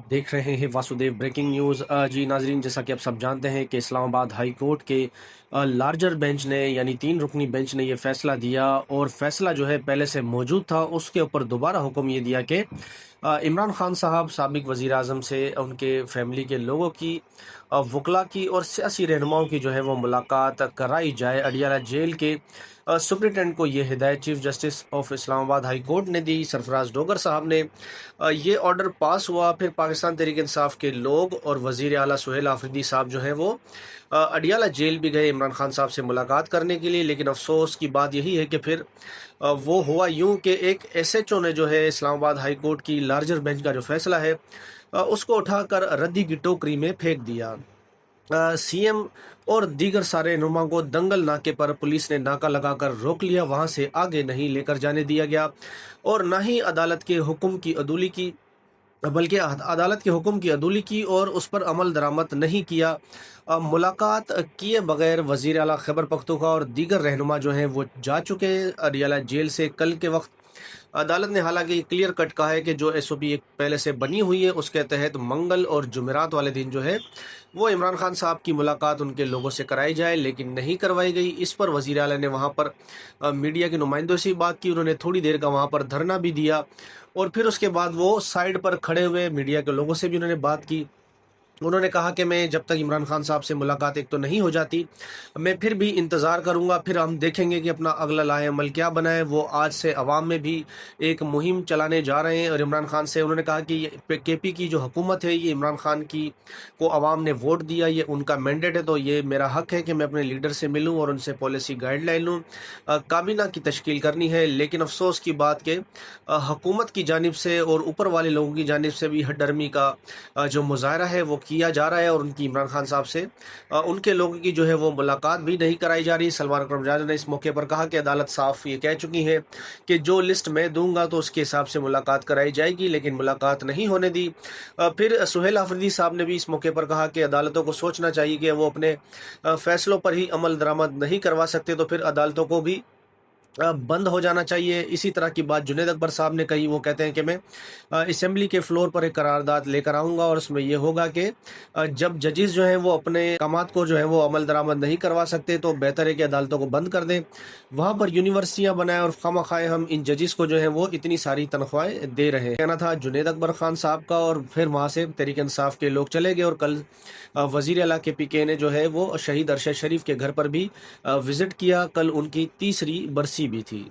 देख रहे हैं वासुदेव ब्रेकिंग न्यूज़। जी नाजरीन, जैसा कि आप सब जानते हैं कि इस्लामाबाद हाई कोर्ट के लार्जर बेंच ने यानी 3 रुकनी बेंच ने ये फ़ैसला दिया, और फ़ैसला जो है पहले से मौजूद था उसके ऊपर दोबारा हुक्म ये दिया कि इमरान खान साहब साबिक वज़ीर आज़म से उनके फैमिली के लोगों की, वकला की और सियासी रहनुमाओं की जो है वो मुलाकात कराई जाए। अडियाला जेल के सुप्रिटेंडेंट को ये हिदायत chief justice of Islamabad high court ने दी। सरफराज डोगर साहब ने ये ऑर्डर पास हुआ। फिर पाकिस्तान तहरीक इंसाफ के लोग और वज़ीर आला सुहेल आफरीदी साहब जो हैं वो अडियाला जेल भी गए इमरान खान साहब से मुलाकात करने के लिए, लेकिन अफसोस की बात यही है कि फिर वो हुआ यूं कि एक एसएचओ ने जो है इस्लामाबाद हाई कोर्ट की लार्जर बेंच का जो फैसला है उसको उठाकर रद्दी की टोकरी में फेंक दिया। सीएम और दीगर सारे रहनुमा को दंगल नाके पर पुलिस ने नाका लगाकर रोक लिया, वहां से आगे नहीं लेकर जाने दिया गया और ना ही अदालत के हुक्म की अदूली की, बल्कि अदालत के हुक्म की अदूली की और उस पर अमल दरामद नहीं किया। मुलाकात किए बगैर वज़ीर आला खैबर पख्तूनख्वा और दीगर रहनुमा जो हैं वो जा चुके हैं अडियाला जेल से कल के वक्त। अदालत ने हालांकि क्लियर कट कहा है कि जो एसओपी एक पहले से बनी हुई है उसके तहत मंगल और जुमेरात वाले दिन जो है वो इमरान खान साहब की मुलाकात उनके लोगों से कराई जाए, लेकिन नहीं करवाई गई। इस पर वज़ीर आला ने वहाँ पर मीडिया के नुमाइंदों से बात की, उन्होंने थोड़ी देर का वहाँ पर धरना भी दिया और फिर उसके बाद वो साइड पर खड़े हुए मीडिया के लोगों से भी उन्होंने बात की। उन्होंने कहा कि मैं जब तक इमरान खान साहब से मुलाकात एक तो नहीं हो जाती, मैं फिर भी इंतज़ार करूंगा, फिर हम देखेंगे कि अपना अगला लाहे अमल क्या बना है। वो आज से अवाम में भी एक मुहिम चलाने जा रहे हैं और इमरान खान से उन्होंने कहा कि केपी की जो हुकूमत है ये इमरान खान की को अवाम ने वोट दिया, ये उनका मैंडेट है, तो ये मेरा हक है कि मैं अपने लीडर से मिलूँ और उनसे पॉलिसी गाइडलाइन लूँ। काबीना की तश्कील करनी है, लेकिन अफसोस की बात कि हुकूमत की जानिब से और ऊपर वाले लोगों की जानिब से भी हडर्मी का जो मुजाहरा है वो किया जा रहा है और उनकी इमरान खान साहब से उनके लोगों की जो है वो मुलाकात भी नहीं कराई जा रही। सलमान रमजान ने इस मौके पर कहा कि अदालत साफ ये कह चुकी है कि जो लिस्ट मैं दूंगा तो उसके हिसाब से मुलाकात कराई जाएगी, लेकिन मुलाकात नहीं होने दी। फिर सुहेल आफरीदी साहब ने भी इस मौके पर कहा कि अदालतों को सोचना चाहिए कि वो अपने फैसलों पर ही अमल दरामद नहीं करवा सकते, तो फिर अदालतों को भी बंद हो जाना चाहिए। इसी तरह की बात जुनैद अकबर साहब ने कही। वो कहते हैं कि मैं असेंबली के फ्लोर पर एक करारदाद लेकर आऊँगा और उसमें ये होगा कि जब जजेस जो हैं वो अपने कामात को जो है वो अमल दरामद नहीं करवा सकते तो बेहतर है कि अदालतों को बंद कर दें, वहाँ पर यूनिवर्सिटियाँ बनाएं और खामखाए हम इन जजेस को जो है वो इतनी सारी तनख्वाहें दे रहे हैं। कहना था जुनैद अकबर खान साहब का, और फिर वहाँ से तहरीक इंसाफ के लोग चले गए और कल वज़ीर आला के पीके ने जो है वो शहीद अरशद शरीफ के घर पर भी विज़िट किया। कल उनकी तीसरी बरसी भी थी।